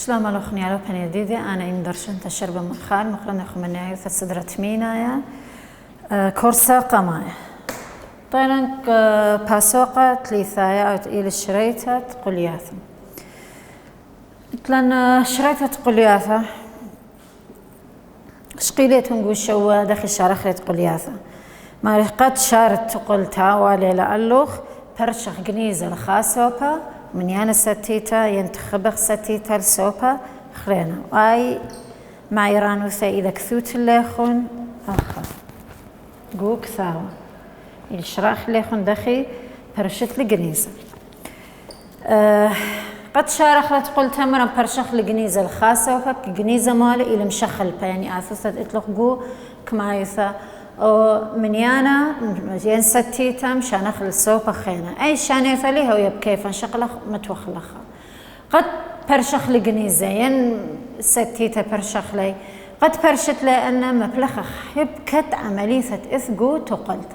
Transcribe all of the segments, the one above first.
شلون مالوخني على بنيديدي أنا إمدرشن تشرب مخال مقرن خمنايو ثسدرة مينايا كورسا قمايا طيران باسوقة تليثايا أو تقيل الشريطة قلياثة تلان شريطة قلياثة شقيليت نقول شو داخل شارخلت قلياثة ما قد شارت تقلتا والي لألوخ برشخ جنيزة الخاسوبا من يانا ستيتا ينتخبخ ستيتا السوبا خرينا واي معيرانوثا إذا كثوت الليخون أخف قوك ثاوة الشراخ الليخون دخي برشت لجنيزة قد شارخ تقول تمرا برشخ لجنيزة الخاسوبا جنيزة مالي إلى مشخل يعني آثوثة إطلق قو كمايثا أو من يانا ين ستيتا مشان أخل السوبة خينا أي شان يثليها ويبكيف انشقلخ متوخلخها قد برشخ لجنيزة ين ستيتا برشخ لي قد برشت لي أن مبلخخ هبكت عملية إثقو تقلت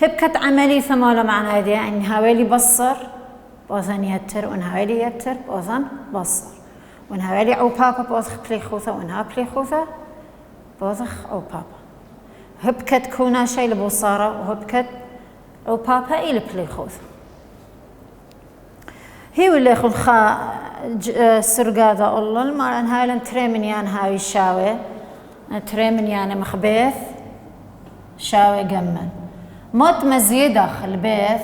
هبكت عملية مالا معنى هذه يعني هاويلي بصر بوثن يتر ونهاويلي يتر بوثن بصر ونهاويلي أو بابا بوثخ بليخوثة ونها بليخوثة بوثخ أو بابا هبكت كونا شيء لبوصارة وهبكت أو بابا إلى بليخوث هي واللي يخون خا سرقادة الله المرأة هايلن تريمنيان هاوي شاوي تريمنيان مخبيث شاوي جمل موت مزيدة خل بيث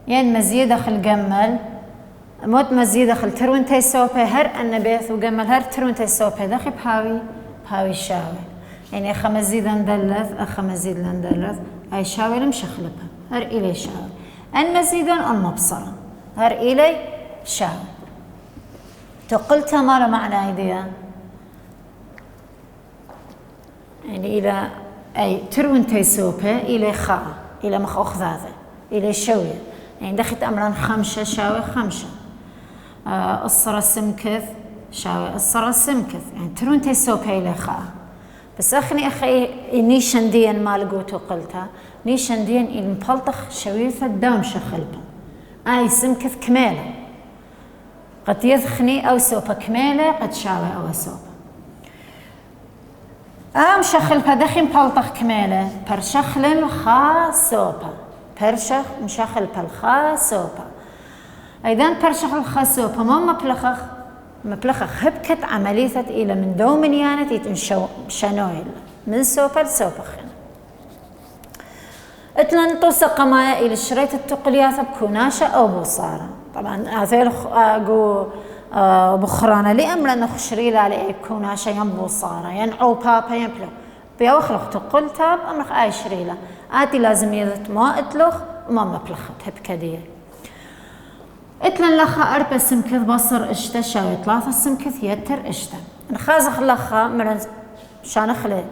ين مزيدة خل جمل موت مزيدة خل ترون تيسوبي هر أن بيث وجمل هر ترون تيسوبي دخل بهاوي شاوي يعني أخا مزيد ندلث أخا مزيد ندلث أي شاوي لمشخلبها هر إلي شاوي أن مزيدا أن مبصرا هر إلي شاوي تقلتها ما معنى هيديا يعني إلى أي ترون تيسوبة إلى خاء إلى مخ أخذاذة إلى شوية يعني دخلت أمرا خمسة شاوي خمسة الصرا سمكث شاوي الصرا سمكث يعني ترون تيسوبة إلى خاء بس أخي نيشنديا ما لقوتو قلتها نيشنديا إن مبلطخ شويثة دام شخلبا أي سمكث كمالة قد يذخني أو سوبا كمالة قد شاوي أو سوبا مشخلبا دخي مبلطخ كمالة برشخلن خاسوبا برشخ مشخلبا الخاسوبا أيضا برشخ الخاسوبا ما مبلخخ هبكت عملية إلى من دومن يانت يتنشو شنويل من سوبا لسوبا خن اتلن توسا قمايا إلى الشريط التقلياثة بكوناشة أو بوصارة طبعا هذيل أقو بخرانة لأمر أنه خشريل على كوناشة ينبوصارة ينعو بابا ينبلو بيوخلخ تقلتها بأمرخ آي شريلة آتي لازم يذت ما اتلخ وما مبلخت هبكدية اتلن لخا أربع سمكث بصر اشتا شاوي ثلاثة سمكث يتر اشتا نخازخ لخا مرن شانخلي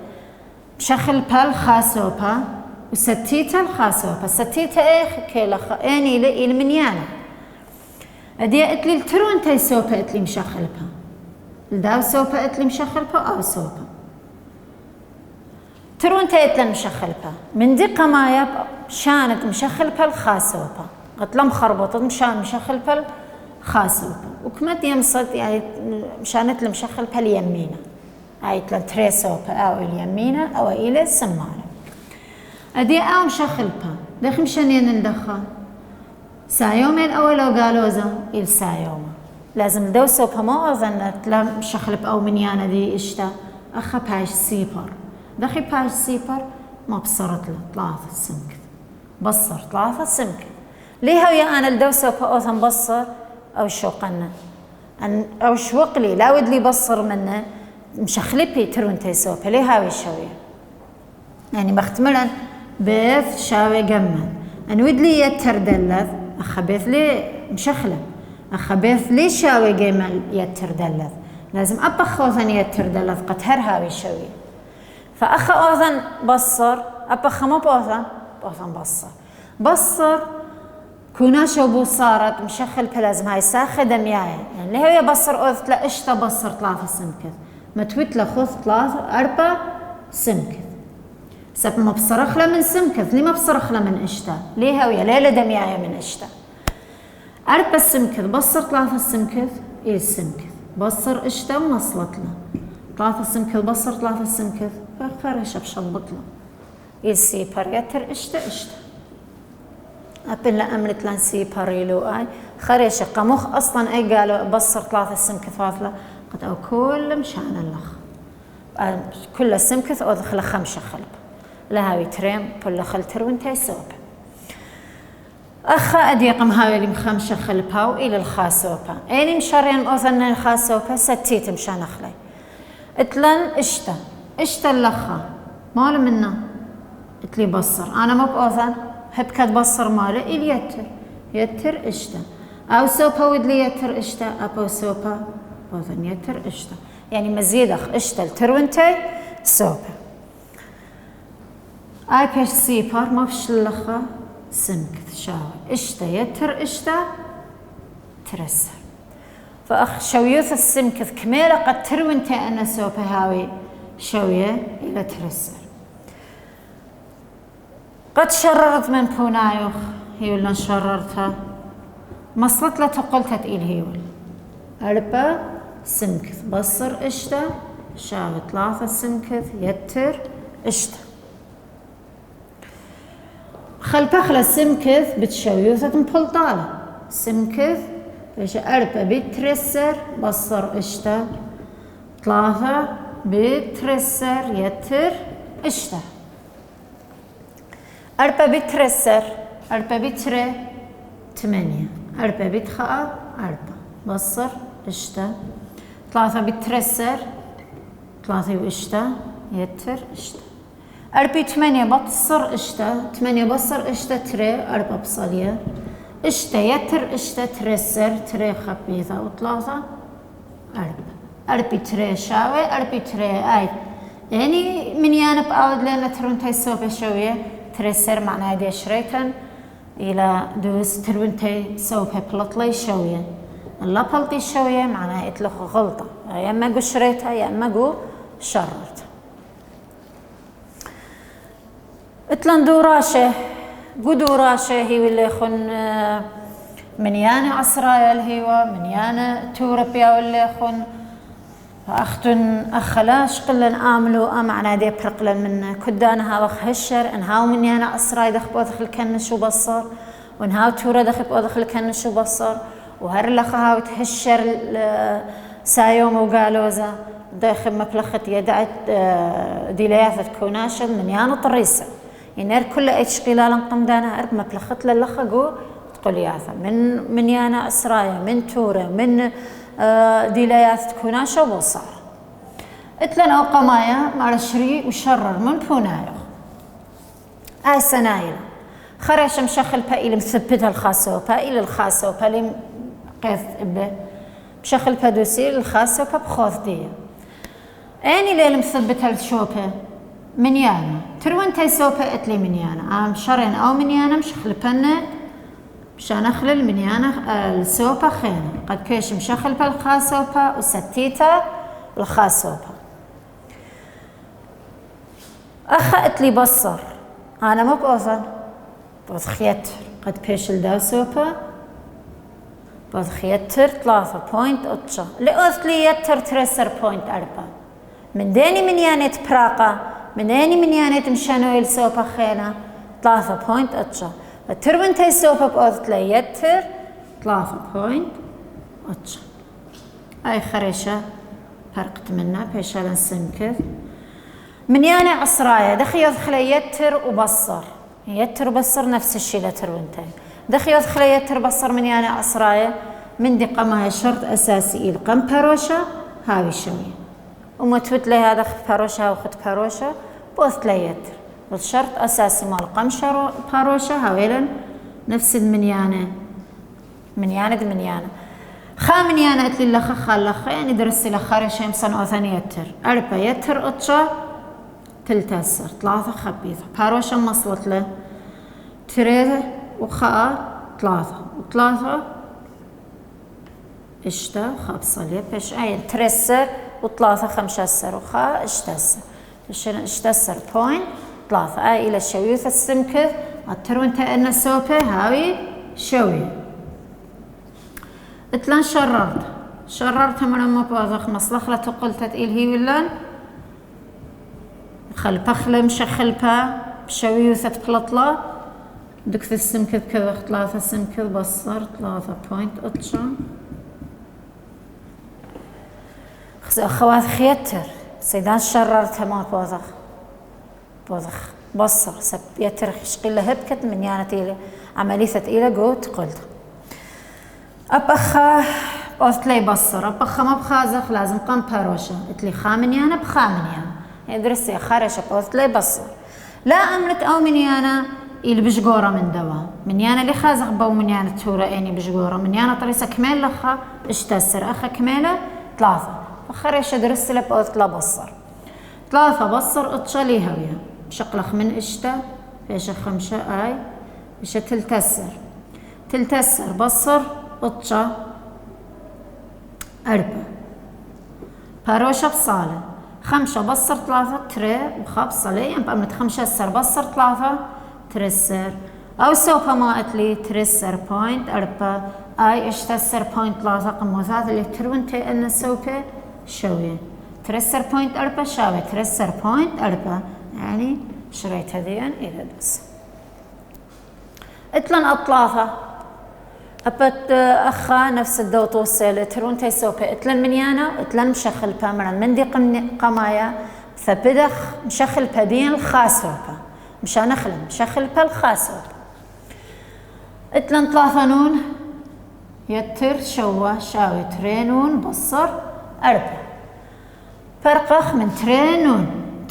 شخل بال خاسوبا وستيتا الخاسوبا ستيتا ايه كي لخا اني المنيانا ادي اتلي الترون تاي سوبا اتلي مشخلبا الداو سوبا اتلي مشخلبا او سوبا ترون تاي اتلي مشخلبا من دي قمايا شانت مشخلبا الخاسوبا قلت لهم خربطت مشان مشخل خاسوبة وكمت يمصد يعني مشانت لمشخل اليمينة هاي تلان تريسوبة أو اليمينة أو إلى السمانة أدي أو مشخل دخل مشانين ندخل سايومين أول أو قالوزا إل سايوما لازم دو سوبة ما أظن تلا مشخل أو منيانة دي إشتا أخا باش سيبر دخل باش سيبر ما بصرت له ثلاثة سمكت بصر ثلاثة سمكت ليها ويا أنا الدوسة بأوثن بصر أو شوقنا أو شوق لي لا ود لي بصر منه مشخلبي ترون تيسوبة ليها ويشوية يعني بختملا بيث شاوي جمل أن ود لي يتر دلذ أخبيث لي مشخلب أخبيث لي شاوي جمل يتر دلذ لازم أبخ أوثن يتر دلذ قتهر هاوي شوية فأخ أوثن بصر أبخ ما بأوثن بصر كوناشو بوصارت مشخل بلازم هاي ساخة دمياي يعني ليه يبصر أوث لا اشتا بصر ثلاثة سمكث ما تويت لخوث ثلاثة أربع سمكث سب ما بصرخ له من سمكث ليه ما بصرخ له من اشتا ليه ويا ليلة دمياي من اشتا أربع سمكث بصر ثلاثة سمكث إيه سمكث بصر اشتا ومصلت له 3 سمكث بصر 3 سمكث فخرشه بشبط له يسيبر يتر اشتا أبلا أمرت لان سيباريلو آي خريشة قموخ أصلا أي قالوا بصر 3 سمكث فاضلة قد أو كل مشان اللخ كل سمكث أو دخل 5 خلب لهاوي تريم كل خلتر وانتي سوب أخا أديقم هاوي لم 5 خلب هاو إلى الخاسوبة أيني مشارين أوثن الخاسوبة ستيت مشان أخلي اتلن اشتا اللخا مال منا اتلي بصر أنا ما بأوثن هبكت بصر ماله إلي يتر اشتا أو سوبا ودلي يتر اشتا أبو سوبا أوثن يتر اشتا يعني مزيد أخ اشتا التروينتي سوبا آي بيش سيبار ما فيش اللخا سمكث شاوي اشتا يتر اشتا ترسر فأخ شويوث السمكث كميلة قد تروينتي أنا سوبا هاوي شوية إلى ترسر قد شررت من بونايوخ هي ولا شررتها مصلت لا تقلتت إل هي ولا أربا سمكث بصر اشتا شاوي 3 سمكث يتر اشتا خلبخلة سمكث بتشويوثة مبلطالة سمكث بيش أربا بترسر بصر اشتا 3 بترسر يتر اشتا أربا بترسر أربا بتر 8 أربا بتخاء 4 بصر اشتا 3 بترسر 3 واشتا يتر اشتا أربي 8 بتصر اشتا 8 بصر اشتا تري 4 بصلية اشتا يتر اشتا ترسر تري خبيثة و3 4 أربي تري شاوي أربي تري آي يعني من يانب أود لنا ترونتي سوبة شوية ترسر معناها دي شريتن إلى دوس ترونتي سوبة بلطلي شوية الله بلطي شوية معناها اتلخ غلطة يا اما قو شريتها يا اما قو شررت اتلن دوراشة قو دوراشة هي واللي يخن من يانا عصرايا الهيوة من يانا توربيا واللي يخن أختن أخلاش قلن آملو معنا دي برقلن منا كدانها وخ هشر انهاو من يانا عصراي دخ بوضخ الكنش وبصر وانهاو تورا دخ بوضخ الكنش وبصر وهر لخها وتهشر سايوم وقالوزا داخل مبلخت يدعت ديلياثة كوناشل من يانا طريسة ينير كل ايش قلالا قمدانا ارب مبلخت للخا قو تقول ياثا من يانا عصرايا من تورا من ديلياثة كوناشل وبصر اتلن او قمايا مع الشري وشرر من بونايو اي سنايل خرش مشخل بائل مثبتها الخاصة بائل الخاصة بائل قيث إبه بشخل بدوسي الخاصة بخوث دي أني ليل مثبتها الشوبة من يانا تروين تيسوبة اتلي من يانا عام شرين أو من يانا مشخل بنا مشان أخلل من يانا السوبة خينا قد كيش مشخل بالخاصة وستيتا الخاصة أخا اتلي بصر أنا مو بأوثن بوضخيت قد بيش الداسوبة بوضخيتر 3 بوينت أتشا لأوثلي يتر ترسر بوينت 4 من ديني من يانت براقة من ديني من يانت مشانويل سوبة خينا 3 بوينت أتشا التربن تي سوبة بأوثلي يتر 3 بوينت أتشا أي خريشة فرقت منا بيشا لنسمكث من يانا عصرايا دخي يدخلي يتر وبصر يتر بصر نفس الشيء لتر وانتهي دخي يدخل يتر بصر من يانا عصرايا من دي قمايا شرط أساسي القم باروشة هاوي شوية وما توت لي هذا خد باروشة وخد باروشة بوث لي يتر والشرط أساسي مال قم باروشة هاويلا نفس من يانا من يانا خا من يانا اتلي لخا خالخا يعني درسي لخارشة يمصن أوثاني يتر 4 يتر أتشا تلتسر 3 خبيثة باروشة مصلت له 3 وخاء 3 اشتا خابصلية بيش اين ترسر و3 5 وخاء اشتسر اشتسر بوينت 3 اي الى شويوث السمكث الترون تأنا سوبة هاوي شوي اتلان شررت من بوضخ مصلخ لا تقلتت إلهي ولن خلبخلة مشخلبا بشويوثة بلطلة دكت السمكذ كذا 3 سمكذ بصر 3.8 أخوات خيتر سيدان شررتها ما بوضخ بصر سب يتر خشقيلة هبكت من يانتي عملية إلى قوت قلت أبخا قلت لي بصر أبخا ما بخازخ لازم قام باروشة قلت لي خامن يانا بخامن يانا يدرس يا خارشة قلت لي بصر لا أملت أو من يانا إلي بشجورة من دوا من يانا اللي خازخ بو من يانا تورا إني بشجورة من يانا طريسة كمال لخا اشتسر أخا كمالة 3 خارشة درس لي قلت لا بصر 3 بصر اتشالي هويا شقلخ من اشتا فيش 5 آي فيش تلتسر بصر اتشا 4 باروشة بصالة 5 بصر 3 تري وخابصة يعني بأمنت 5 سر بصر 3 ترسر أو سوفا ما أتلي ترسر بوينت 4 آي اشتسر بوينت 3 قموثات اللي ترون تي أن سوفا شوية ترسر بوينت 4 شاوي ترسر بوينت 4 يعني شريت هذيا إذا بس اتلن أطلافة أبت أخا نفس الدو توصل ترون تيسوبي اتلن منيانا اتلن مشخل بامرا من دي قمايا فبدخ مشخل بابين الخاسوبة مشان أخلن مشخل بالخاسوبة اتلن 3 نون يتر شوى شاوي ترينون بصر 4 فرقخ من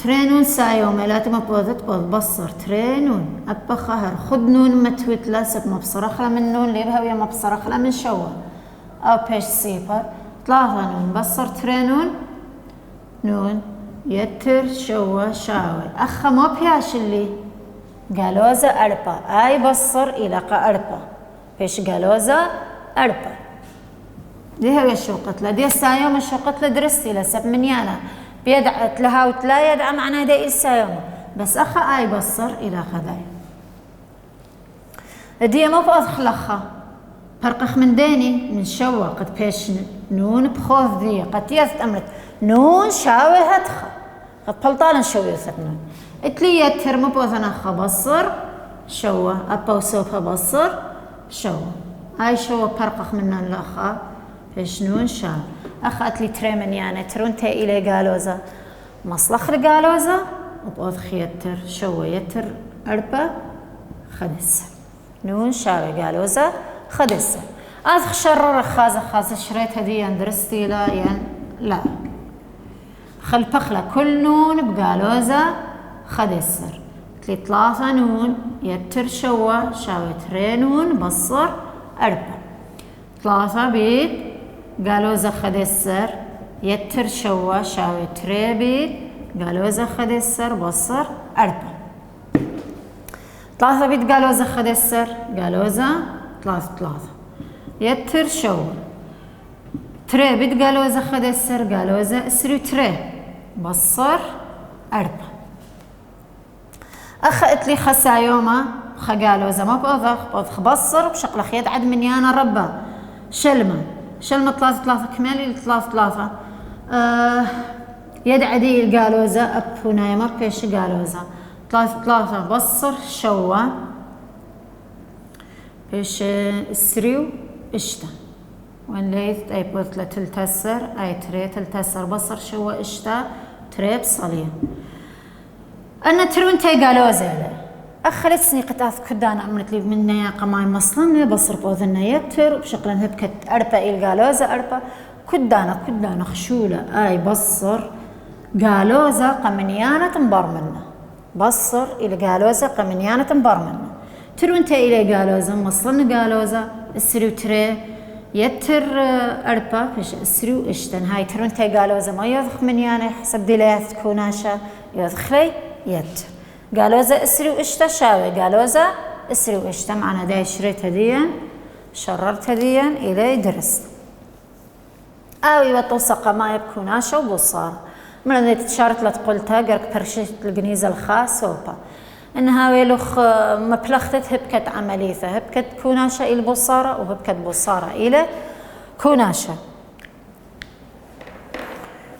ترينون سايوم لا تمبوذت بصر ترينون أبخهر خد نون متوت لاسب مبصرخ من نون ليبها ويا مبصرخ من شوى أو بيش سيبر 3 نون بصر ترينون نون يتر شوى شاوي أخا ما بياش اللي قالوزة 4 آي بصر إلى 4 بيش قالوزة 4 دي هي الشوقت لا دي السايوم الشوقت لدرستي لسب من يانا بيدعت لها وتلا يدعى معنا دي السايوم بس أخا آي بصر إلى خذاي دي ما بأضخ لخا فرقخ من ديني من شوى قد بيش نون بخوف ذي قد يثت أمرت نون شاوي هدخا قد بلطالا شوي يثت نون اتلي يتر ما بأضخ أخا بصر شوى أبا وسوفا بصر شوى آي شوى فرقخ من لخا بيش نون شاوي أخذت لي تري من يعني ترونتي إلي قالوزة مصلخ قالوزة وبأضخ يتر شوى يتر 4 خدس نون شاوي قالوزة خدس أضخ شرر خازة شريت هدي درستي لا يعني لا خل بخلة كل نون بقالوزة خدسر تلي 3 نون يتر شوى شاوي تري نون بصر 4 3 بيت قالوزة خدسر يتر شوى شاوي تري بيت قالوزة خدسر بصر 4 3 بيت قالوزة خدسر قالوزة 3 يتر شوى تري بيت قالوزة خدسر قالوزة اسري تري بصر 4 أخذت لي خسايومة قالوزة ما بأضخ بصر بشقلخ يدعد من يانا ربا شلمة 3 كمالي 3 يدعدي القالوزة أب هنا ما بيش قالوزة 3 بصر شوى بيش السريو اشتا وين ليث أي بوثلة تلتسر أي تري تلتسر بصر شوى اشتا تري بصلية أنا ترونتي قالوزة أخلت سني قطعت كدانا عملت لي من يا قماي مصلنا بصر بوذنا يتر بشكل هبكت 4 القالوزة 4 كدانا خشولة آي بصر قالوزة قمنيانة مبرمنا بصر إلى قالوزة قمنيانة مبرمنا ترونتا إلى قالوزة مصلنا قالوزة السريو تري يتر 4 فيش السريو اشتن هاي ترونتا قالوزة ما يضخ منيانة حسب ديلاث كوناشا يضخ لي يتر قالوزة اسري واشتا شاوي قالوزة اسري واشتا معنا داي شريت هديا شررت هديا إلي درست آوي وطوسق ما يبكوناشا وبصار من اللي تشارت لتقولتها قرق برشت القنيزة الخاص وبا إنها ويلوخ مبلختت هبكت عمليثة هبكت كوناشا إلى بصارة وهبكت بصارة إلى كوناشا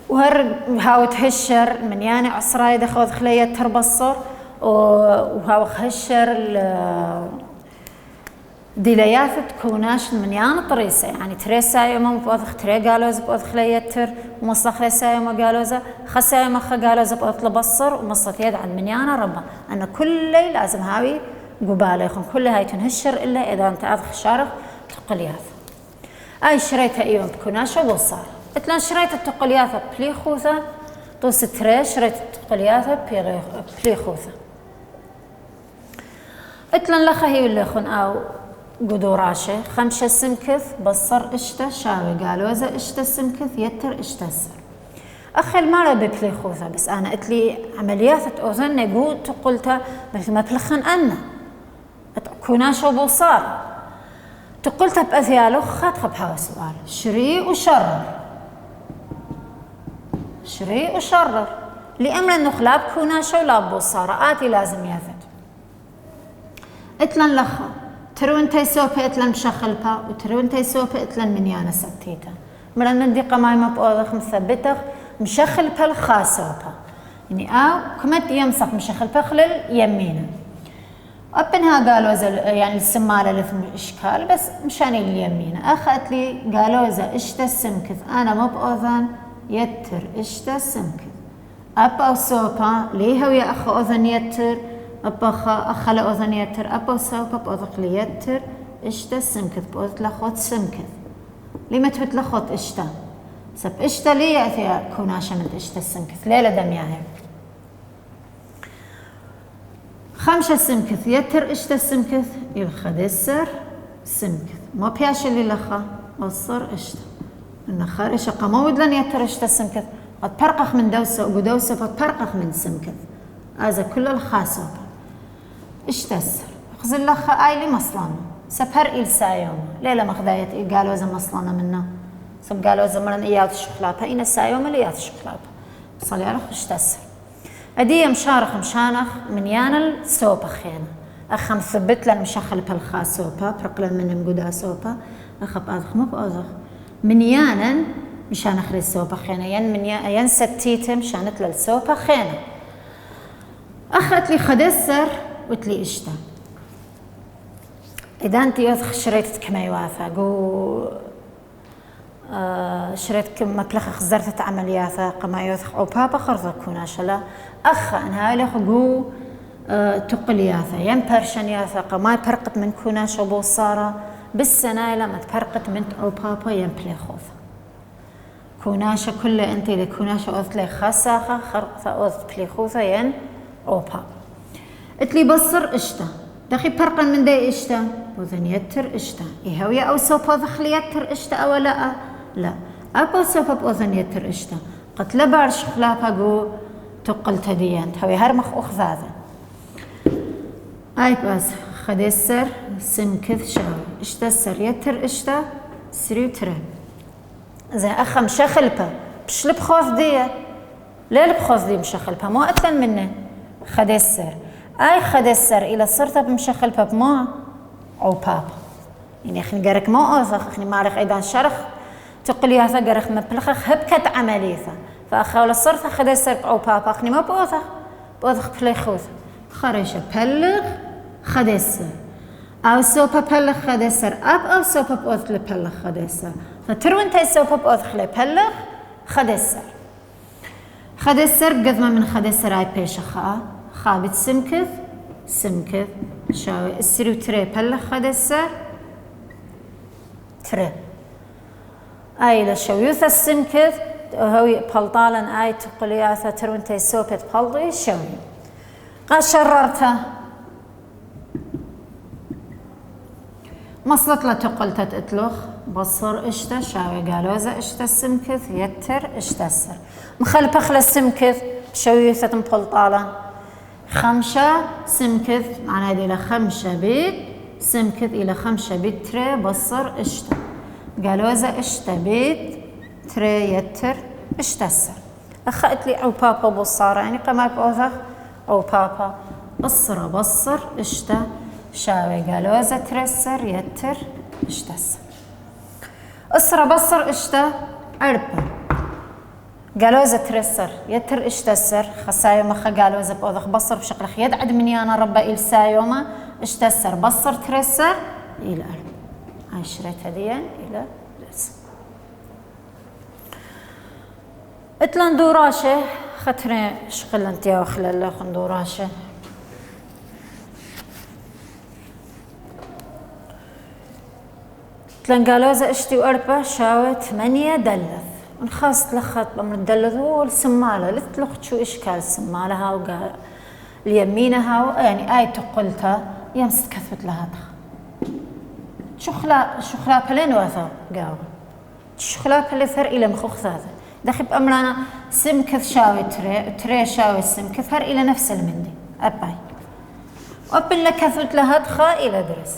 وهاو تهشر من يعني عصراي دخوذ خلية تربصر وهاو خشر ديلياثة كوناش من يعني طريسة يعني تريسا يوم بوضخ تري قالوز بوضخ ليتر ومصلخ ريسا يوم قالوزة خسا يوم خا قالوز بوضخ لبصر ومصلت يد عن من يعني ربا أن كل ليل لازم هاوي قبالة يخون كل هاي تنهشر إلا إذا أنت أضخ شارخ تقلياث أي شريتها إيوم بكوناش وبصار اتلان شريت التقلياثة بليخوثة توس تري شريت التقلياثة بليخوثة اتلان لخا هي اللي يخون أو قدوراشة 5 سمكث بصر اشتا شاوي قالوزة اشتا سمكث يتر اشتا السر أخي المرة ببليخوثة بس أنا قلتلي عمليات أوزن نقول تقولتها مثل ما بلخن أنا كوناش وبوصار تقولتها بأثيالو خاتخ بهاو سؤال شري وشرر شري وشرر لأمر النخلا بكوناش ولا بوصار آتي لازم ياثد اتلن لخا ترون تيسوبي اتلن مشخلبا وترون تيسوبي اتلن منيانا ستيتا مرن من دي قمايمة بأوضخ مثبتخ مشخلبا الخاسوبا يعني كمت يمسخ مشخلبا خلال يمينا أبنها قالوا يعني السمالة لثم إشكال بس مشان اليمينا أخذت لي قالوا إذا اشتا السمكث أنا مو بأوذن يتر اشتا السمكث أبا وصوبا ليه هو يا أخ أوذن يتر أبا أخ لأوذن يتر أبا وصوبا بأوذق لي يتر اشتا السمكث بأوذق لخوت سمكث لما تبت لخوت اشتا سب اشتا ليه يأتي كوناشا من اشتا السمكث ليلة دم ياهي 5 سمكث يتر اشتا السمكث الخدسر سمكث ما بياش اللي لخا وصر اشتا النخار اشقا ما ودلن يتر اشتا السمكث قد برقخ من دوسة وقدوسة فتبرقخ من سمكث هذا كل الخاصة اشتا السر خزل لخا اي لي مصلانة سبهر إلسا يوم ليلة مخذايت قالوا إذا مصلانة منا سب قالوا إذا مرن إيات الشقلابة إن السايوم إيات الشقلابة صلي على اشتا السر أدي مشارخ مشانخ من يانا السوبا خينا أخم ثبت لن مشخل بالخاسوبا برقلا من مقودا سوبا أخب أذخ مو بأذخ من يانا مشانخ للسوبا خينا ين من ين ستيته مشانت للسوبا خينا أخذت لي خدسر وتلي اشتا إذا أنت يوثخ شريتك كما يوافق شريت كم مبلغ خزرت عملياته قما يوثق أو بابا خرز كوناش لا أخ أنها له جو تقلياته ين برشنياته قما فرقت من كوناش أبو صارة بالسنة لما تفرقت من أو بابا ين بليخوث كوناش كل أنت لكوناش أوث لي خاصة خرقت أوث بليخوثة ين أو بابا اتلي بصر اشتا دخي فرقا من دي اشتا وذن يتر اشتا إيهوية أو سوبا ذخلي يتر اشتا أو لا أبو سوف بأذن يتر اشتا قتل بارش خلافة قو تقل تديان هوي هرمخ أخذاذا أي بس خديسر سمكث شاوي اشتا السر يتر اشتا سريو ترى زي أخا مشخلبة بشلب خوف دي ليه بخوف دي مشخلبة مو أتلن منه خديسر أي خديسر إلى صرت بمشخلبة بمو أو بابا يعني أخني قرك مو أوثخ أخني مارخ أيضا شرخ تقولي هذا قرخ مبلخ هبكت عمليثة فأخاول صرت أخذ السرق أو بابا أخني ما بأوثخ بليخوث خريشة بلغ خد السر أو سوبا بلغ خد السر أو سوبا بأوثخ لبلغ خد السر فترو انتي سوبا بأوثخ لبلغ خد السر قد ما من خد السر هاي بيش خابت سمكث شاوي السرو تري بلغ خد السر تري أي لشويوث السمكث هوي بلطالا أي تقلياثة ترونتي سوبت بلطي شوي قشررته مصلت لا تقلت تتلخ بصر اشتا شاوي قالوزة اشتا السمكث يتر اشتا السر مخلبة خلا السمكث شويوثة بلطالا 5 سمكث معناها دي 5 بيت سمكث إلى 5 بيت تري بصر اشتا قالوزة اشتا بيت تري يتر اشتا السر أخذت لي أو بابا بصارة يعني قما بأوثخ أو بابا بصر اشتا شاوي قالوزة تري السر يتر اشتا السر أسرة بصر اشتا عربة قالوزة ترسر يتر اشتسر خسايوما خا قالوزة بوضخ بصر بشقل خياد عد منيانا ربا إل سايوما اشتسر بصر ترسر إلى قلب عشرة هديا إلى رسم اتلان دوراشة خطرين شقل انتيا وخلال خندوراشة اتلان قالوزة اشتي واربا شاوة 8 دلث ونخاص تلخط بمر الدلث هو السمالة لتلخط شو اشكال السمالة هاو قال اليمينة يعني آية قلتها يمس كثبت لها شخلا بلين واثا قاو شخلا بلثر إلى مخوخ هذا دخب أمرنا سمكث شاوي تري شاوي سمكث هر إلى نفس المندي أباي وأبن لك كثبت لها خا إلى درس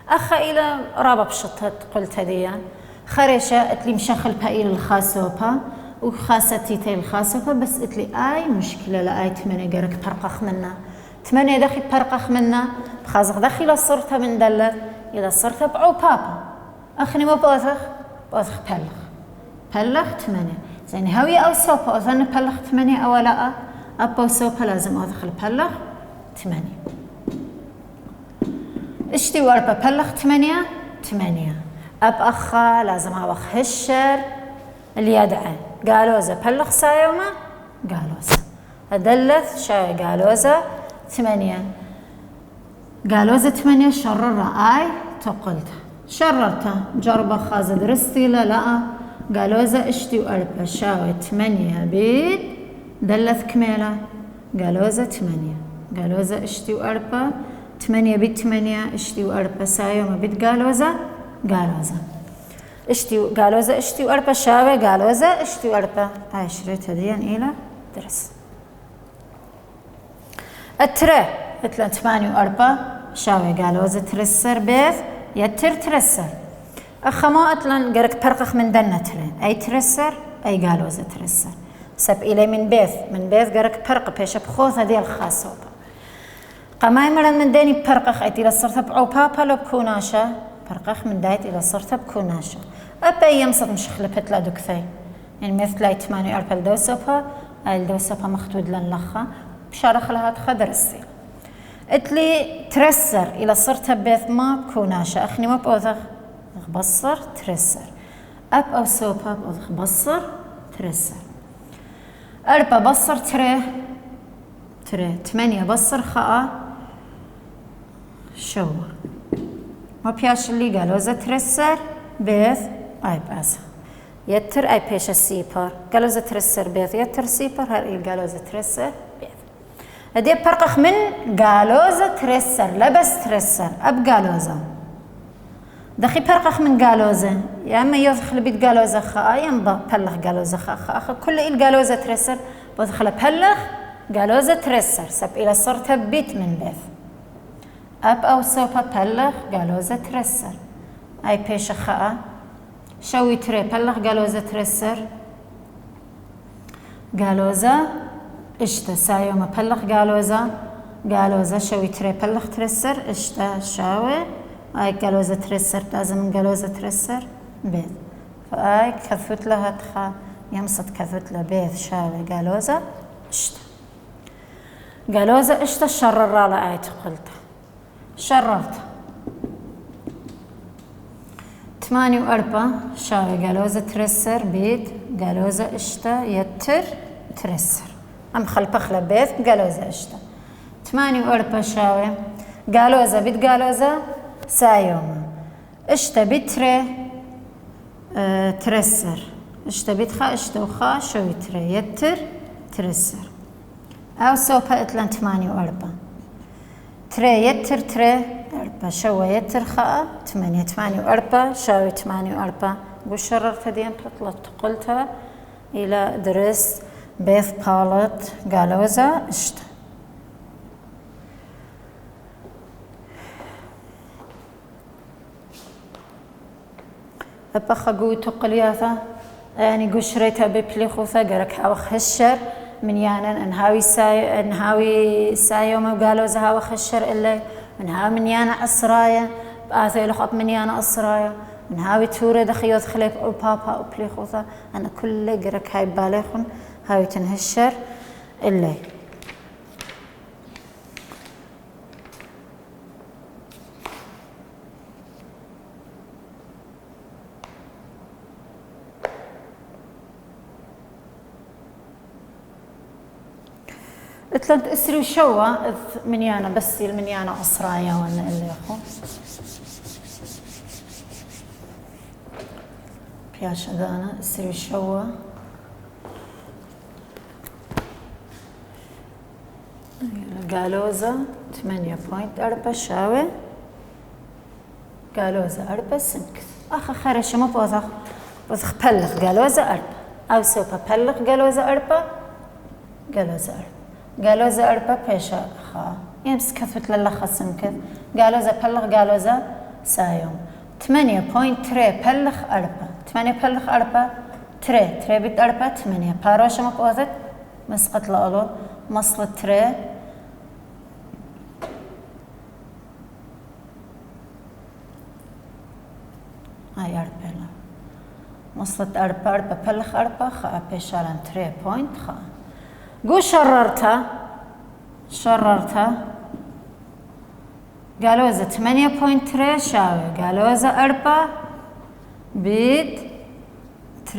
أخا إلى رابا بشطت قلت هديان خريشة اتلي مشخل بها إلى الخاسوبا وخاستي تي الخاسوبا بس اتلي آي مشكلة لآي 8 قرك برقخ منا 8 دخل برقخ منا بخازق دخل صرتها من دلت إذا صرتها بعو بابا أخني ما بوثخ بلغ 8 زين هاوي أو سوبا أظن بلغ 8 أو لا أبو سوبا لازم أدخل بلغ 8 اشتي وربا بلغ 8 أب أخا لازم أوخ هشر اليدعى قالوزة بلغ سايوما قالوزة أدلث شاي قالوزة 8 قالوزة 8 شرر آي تقلت شررتها جربة خازة درستي لا قالوزة اشتي وأربا شاوي 8 بيت دلث كميلة قالوزة 8 قالوزة اشتي وأربا 8 بيت 8 اشتي وأربا سايوما بيت قالوزة قالوزة اشتي وأربا شاوي قالوزة اشتي وأربا هاي شريتها ديان إلى درس التري اتلان 8 وأربا شاوي قالوزة ترسر بيث يتر ترسر أخما اتلان قرك برقخ من دنتري أي ترسر أي قالوزة ترسر سب إلي من بيث قرك برق بيش بخوثة دي الخاصوبة قماي مرن من داني برقخ أيتي لصرت بعو بابا لو بكوناشا برقخ من دايت إلى صرت بكوناشا أبا يمصد مشخلبت لا دكثي يعني مثل لاي 8 أربا الدوسوبا الدوسوبا مخدود لنلخا بشارخ لها تخدر السيل اتلي ترسر إلى صرت بيث ما بكوناشا أخني ما بأوثخ بصر ترسر أب أو سوبا بأوثخ بصر ترسر أربا بصر تري 8 بصر خاء شو ما بياش اللي قالوزة ترسر بيث أي باسا يتر أي بيش السيبر قالوزة ترسر بيث يتر سيبر هر قالوزة ترسر بيث أدي برقخ من قالوزة ترسر لبس ترسر أب قالوزة دخي برقخ من قالوزة يا أما يدخل بيت قالوزة خاء يا أما بلغ قالوزة خاء كل إل قالوزة ترسر بدخل بلغ قالوزة ترسر سب إلى صرت بيت من بيث أب أو سوبا بلغ قالوزة ترسر أي بيش خاء شوي تري بلغ قالوزة ترسر قالوزة اشتا سايوما بلغ قالوزة شوي تري بلغ ترسر اشتا شاوي أي قالوزة ترسر لازم قالوزة ترسر بيث فأي كثوت لها تخا يمصد كثوت له بيث شاوي قالوزة اشتا قالوزة اشتا شرر على آية قلت شررت 8 وأربا شاوي قالوزة ترسر بيت قالوزة اشتا يتر ترسر أم خلبخ لبيت قالوزة اشتا 8 وأربا شاوي قالوزة بيت قالوزة سايوما اشتا بيتري ترسر اشتا بيت خا اشتا وخا شوي تري يتر ترسر أو سوبا اتلان 8 وأربا تري يتر تري أربا شوي يتر خاء 8 وأربا شاوي 8 وأربا قو شررت دين بطلت قلتها إلى درس بيث بالت قالوزة اشتا أبا خاقو تقلياثا يعني قو شريتها ببليخوثا قرك هاوخ هشر من يانا انهاوي سايوما وقالوزة هاوخ هشر إلي انها من يانا أسرايا بآثي لخط من يانا أسرايا من هاوي توري دخيوت خليب أو بابا أو بليخوثا أنا كل جرك هاي باليخون هاوي تنهشر اللي اتلنت اسري شوا منيانا بس المنيانا أسرايا وانا اللي يخو بياش دانا اسري شوا قالوزا 8.4 شاوي قالوزا 4 سنكت اخا خرش مو بوزخ بلغ قالوزا 4 او سوبا بلغ قالوزا 4 قالوزا 4 قالوزا 4 بيشا خا يمس كثبت للخ سنكت قالوزا بلغ قالوزا سايوم 8.3 بلغ 4 8 بلغ 4 تري بيت 4 8 باروش مو بوزت مسقط لألو مصل تري هاي 4 مصلت 4 بلغ 4 خا بيشالان 3.5 قو شررتها قالوزا 8.3 شاوي قالوزا 4 بيت 3.5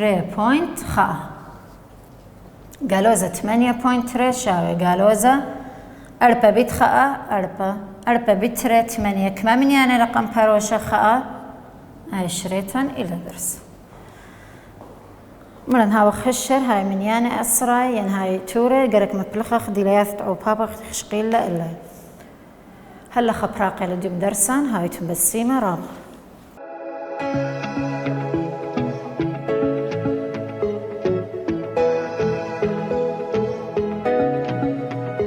قالوزا 8.3 شاوي قالوزا 4 بيت خاء 4 بيت 8 كما من يعني رقم باروشة خاء هاي شريتان إلى درس مرن هاو خشر هاي من يعني أسرع يعني هاي توري قرق مبلخة خدي لياثت أو بابا خشقيل لا إلا هلا خبراقي لديب درسان هاي تنبسيمة رابط